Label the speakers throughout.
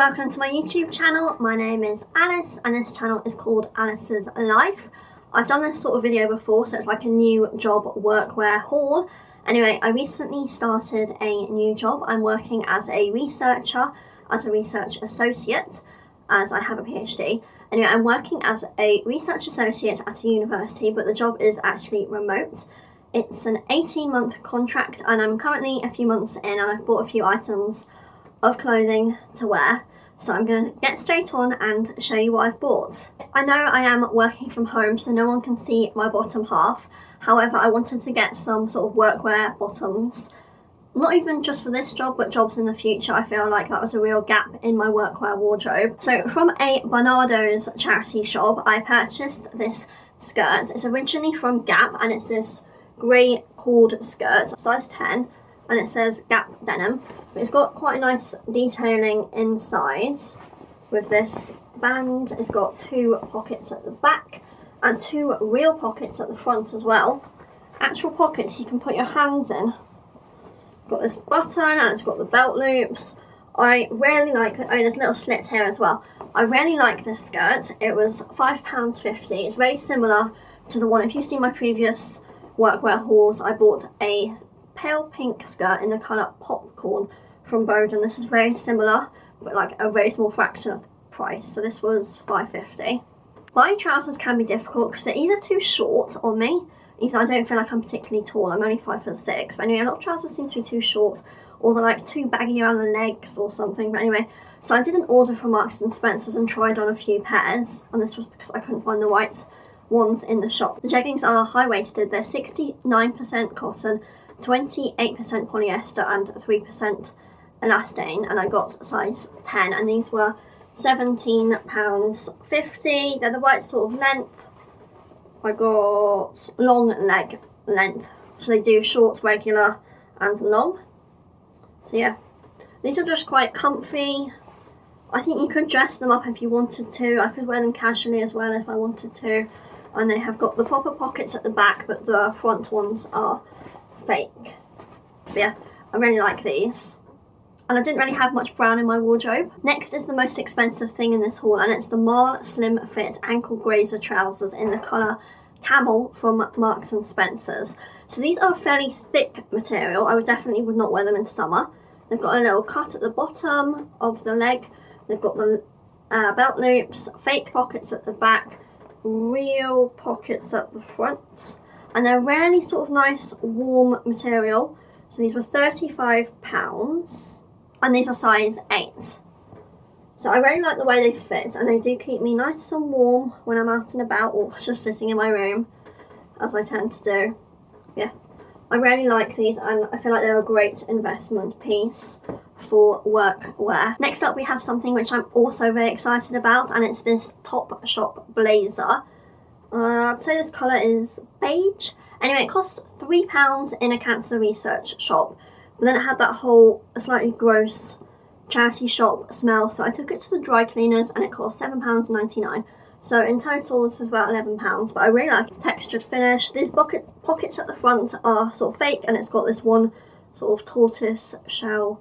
Speaker 1: welcome to my YouTube channel. My name is Alice and this channel is called Alice's Life. I've done this sort of video before, so it's like a new job workwear haul. Anyway, I recently started a new job. I'm working as a researcher, as a research associate, as I have a PhD. Anyway, I'm working as a research associate at a university, but the job is actually remote. It's an 18-month contract and I'm currently a few months in and I've bought a few items of clothing to wear, so I'm going to get straight on and show you what I've bought. I know I am working from home so no one can see my bottom half, however I wanted to get some sort of workwear bottoms, not even just for this job but jobs in the future. I feel like that was a real gap in my workwear wardrobe. So from a Barnardo's charity shop I purchased this skirt. It's originally from Gap and it's this grey cord skirt, size 10, and it says Gap denim. It's got quite a nice detailing inside with this band. It's got two pockets at the back and two real pockets at the front as well. Actual pockets you can put your hands in. Got this button and it's got the belt loops. I really like it. Oh, there's little slits here as well. I really like this skirt. It was £5.50. It's very similar to the one, if you've seen my previous workwear hauls, I bought a pale pink skirt in the colour Popcorn from Boden. This is very similar but like a very small fraction of the price, so this was £5.50. Buying trousers can be difficult because they're either too short on me, either I don't feel like I'm particularly tall, I'm only 5'6", but anyway a lot of trousers seem to be too short or they're like too baggy around the legs or something. But anyway, so I did an order from Marks and Spencer's and tried on a few pairs, and this was because I couldn't find the right ones in the shop. The jeggings are high-waisted, they're 69% cotton, 28% polyester and 3% elastane, and I got size 10 and these were £17.50. They're the right sort of length. I got long leg length, so they do short, regular and long. So yeah, these are just quite comfy. I think you could dress them up if you wanted to. I could wear them casually as well if I wanted to, and they have got the proper pockets at the back but the front ones are fake. But yeah, I really like these. And I didn't really have much brown in my wardrobe. Next is the most expensive thing in this haul, and it's the Marl Slim Fit ankle grazer trousers in the colour Camel from Marks and Spencer's. So these are a fairly thick material. I would not wear them in summer. They've got a little cut at the bottom of the leg. They've got the belt loops, fake pockets at the back, real pockets at the front. And they're really sort of nice warm material. So these were £35 and these are size 8. So I really like the way they fit and they do keep me nice and warm when I'm out and about or just sitting in my room, as I tend to do. Yeah, I really like these and I feel like they're a great investment piece for workwear. Next up we have something which I'm also very excited about, and it's this Topshop blazer. I'd say this colour is beige. Anyway, it cost £3 in a cancer research shop, but then it had that whole slightly gross charity shop smell, so I took it to the dry cleaners and it cost £7.99. So in total this is about £11, but I really like the textured finish. These pockets at the front are sort of fake and it's got this one sort of tortoise shell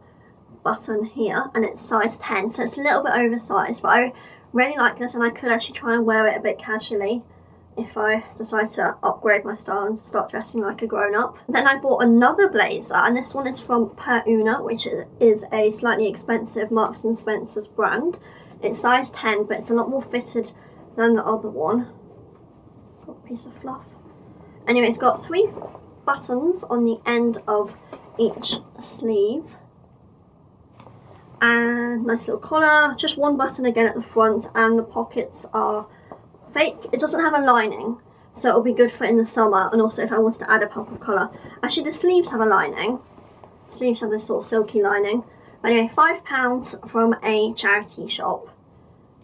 Speaker 1: button here and it's size 10, so it's a little bit oversized, but I really like this and I could actually try and wear it a bit casually if I decide to upgrade my style and start dressing like a grown-up. Then I bought another blazer, and this one is from Per Una, which is a slightly expensive Marks and Spencer's brand. It's size 10, but it's a lot more fitted than the other one. Got a piece of fluff. Anyway, it's got 3 buttons on the end of each sleeve. And nice little collar, just 1 button again at the front, and the pockets are fake. It doesn't have a lining, so it'll be good for in the summer, and also if I wanted to add a pop of colour. Actually the sleeves have a lining. Sleeves have this sort of silky lining. But anyway, £5 from a charity shop.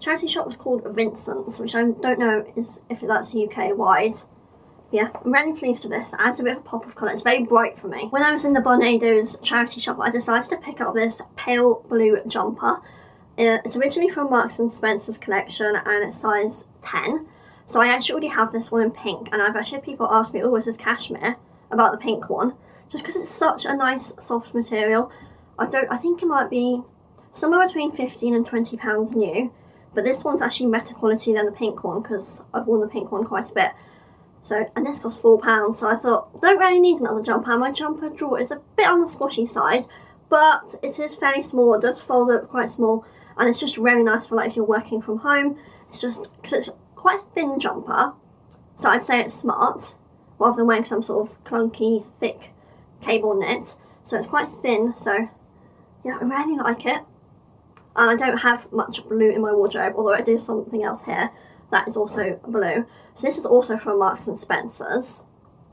Speaker 1: Charity shop was called Vincent's, which I don't know if that's UK wide. Yeah, I'm really pleased with this. It adds a bit of a pop of colour. It's very bright for me. When I was in the Barnardo's charity shop, I decided to pick up this pale blue jumper. It's originally from Marks and Spencer's collection and it's size 10. So I actually already have this one in pink, and I've actually had people ask me, oh, is this cashmere, about the pink one, just because it's such a nice soft material. I think it might be somewhere between £15 and £20 new, but this one's actually better quality than the pink one because I've worn the pink one quite a bit. So, and this cost £4, so I thought, don't really need another jumper. My jumper drawer is a bit on the squashy side, but it is fairly small. It does fold up quite small, and it's just really nice for like if you're working from home. It's just, because it's quite a thin jumper, so I'd say it's smart, rather than wearing some sort of clunky, thick cable knit. So it's quite thin, so yeah, I really like it. And I don't have much blue in my wardrobe, although I do have something else here that is also blue. So this is also from Marks and Spencer's,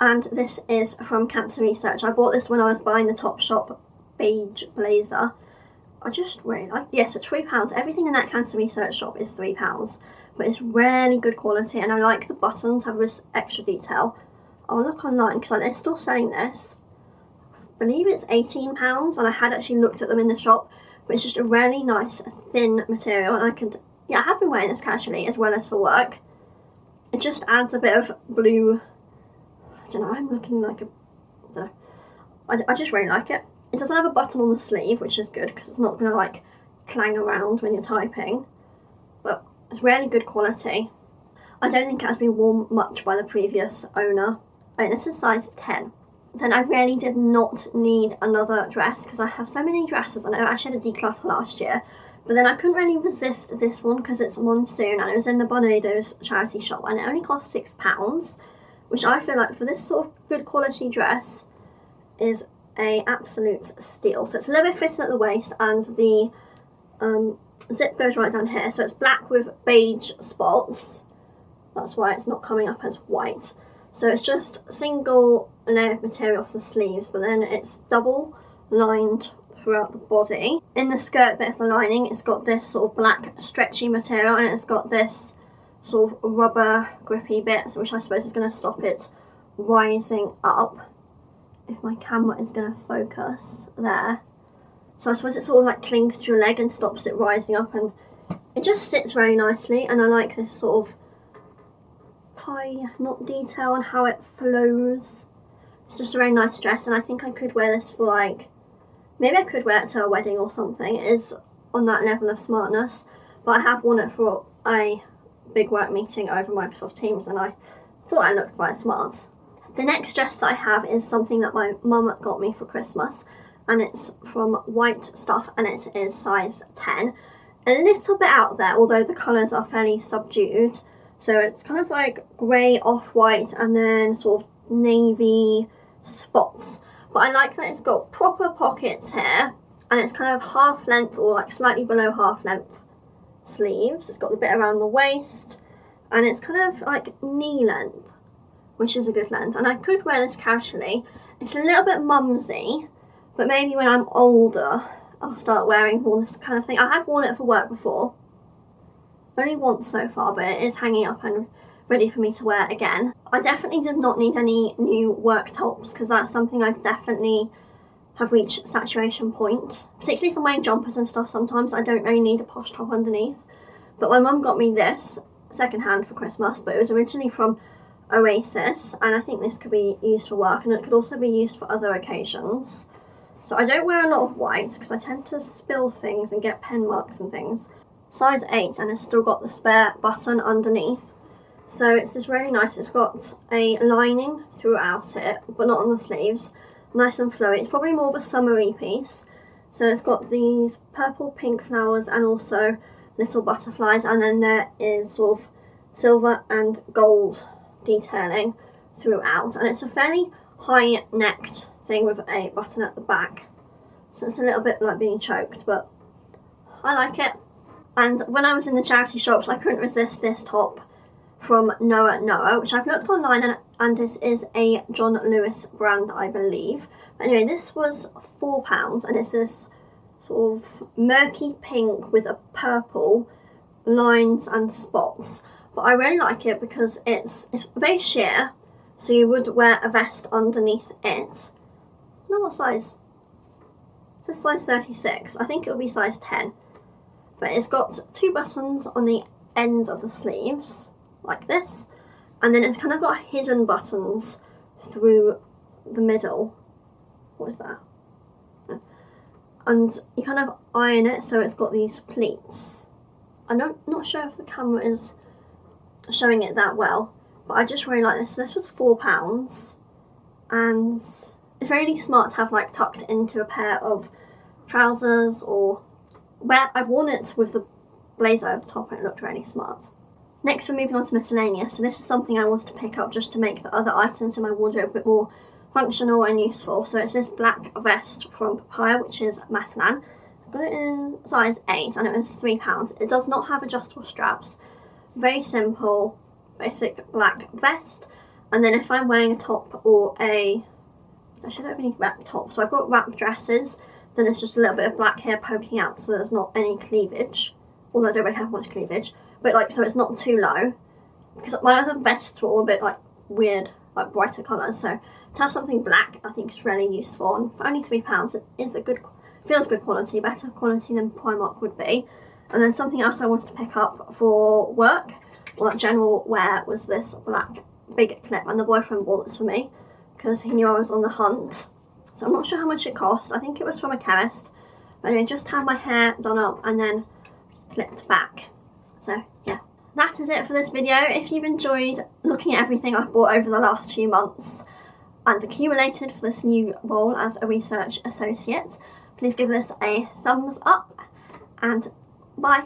Speaker 1: and this is from Cancer Research. I bought this when I was buying the Topshop beige blazer. I just really like, yes, it's £3. Everything in that Cancer Research shop is £3, but it's really good quality, and I like the buttons have this extra detail. I'll look online because they're still selling this. I believe it's £18, and I had actually looked at them in the shop, but it's just a really nice thin material, and I could, yeah, I have been wearing this casually as well as for work. It just adds a bit of blue, I don't know, I'm looking like a, I don't know, I just really like it. It doesn't have a button on the sleeve, which is good because it's not going to like clang around when you're typing, but it's really good quality. I don't think it has been worn much by the previous owner. And this is size 10. Then I really did not need another dress because I have so many dresses, and I actually had a declutter last year, but then I couldn't really resist this one because it's Monsoon and it was in the Barbados charity shop, and it only cost £6, which I feel like for this sort of good quality dress is a absolute steal. So it's a little bit fitted at the waist, and the zip goes right down here, so it's black with beige spots. That's why it's not coming up as white. So it's just a single layer of material off the sleeves, but then it's double lined throughout the body. In the skirt bit of the lining, it's got this sort of black stretchy material, and it's got this sort of rubber grippy bit, which I suppose is going to stop it rising up. If my camera is going to focus there. So I suppose it sort of like clings to your leg and stops it rising up, and it just sits very nicely, and I like this sort of tie knot detail and how it flows. It's just a very nice dress, and I think I could wear this for like, maybe I could wear it to a wedding or something. It is on that level of smartness, but I have worn it for a big work meeting over Microsoft Teams, and I thought I looked quite smart. The next dress that I have is something that my mum got me for Christmas, and it's from White Stuff, and it is size 10. A little bit out there, although the colours are fairly subdued. So it's kind of like grey off-white and then sort of navy spots. But I like that it's got proper pockets here, and it's kind of half length or like slightly below half length sleeves. It's got the bit around the waist, and it's kind of like knee length, which is a good length, and I could wear this casually. It's a little bit mumsy, but maybe when I'm older I'll start wearing more this kind of thing. I have worn it for work before, only once so far, but it is hanging up and ready for me to wear again. I definitely did not need any new work tops because that's something I definitely have reached saturation point, particularly for wearing jumpers and stuff. Sometimes I don't really need a posh top underneath, but my mum got me this second hand for Christmas, but it was originally from Oasis, and I think this could be used for work, and it could also be used for other occasions. So I don't wear a lot of white because I tend to spill things and get pen marks and things. Size 8, and it's still got the spare button underneath. So it's this really nice, it's got a lining throughout it, but not on the sleeves. Nice and flowy. It's probably more of a summery piece. So it's got these purple pink flowers and also little butterflies, and then there is sort of silver and gold detailing throughout, and it's a fairly high necked thing with a button at the back, so it's a little bit like being choked, but I like it. And when I was in the charity shops, I couldn't resist this top from Noa Noa, which I've looked online, and this is a John Lewis brand, I believe. But anyway, this was £4, and it's this sort of murky pink with a purple lines and spots. But I really like it because it's very sheer, so you would wear a vest underneath it. No, what size? This is size 36. I think it will be size 10. But it's got 2 buttons on the end of the sleeves, like this. And then it's kind of got hidden buttons through the middle. What is that? and you kind of iron it so it's got these pleats. I'm not sure if the camera is showing it that well, but I just really like this. This was £4, and it's really smart to have like tucked into a pair of trousers, or where I've worn it with the blazer over the top and it looked really smart. Next we're moving on to miscellaneous. So this is something I wanted to pick up just to make the other items in my wardrobe a bit more functional and useful. So it's this black vest from Papaya, which is Matalan. I got it in size 8 and it was £3. It does not have adjustable straps. Very simple, basic black vest. And then if I'm wearing a top or I don't really need wrap top, so I've got wrap dresses, then it's just a little bit of black hair poking out so there's not any cleavage, although I don't really have much cleavage, but like so it's not too low, because my other vests were all a bit like weird, like brighter colours, so to have something black I think is really useful, and for only £3 it is a good, feels good quality, better quality than Primark would be. And then something else I wanted to pick up for work, or like general wear, was this black big clip, and the boyfriend bought this for me because he knew I was on the hunt. So I'm not sure how much it cost. I think it was from a chemist. But anyway, just had my hair done up and then clipped back. So yeah, that is it for this video. If you've enjoyed looking at everything I've bought over the last few months and accumulated for this new role as a research associate, please give this a thumbs up and bye.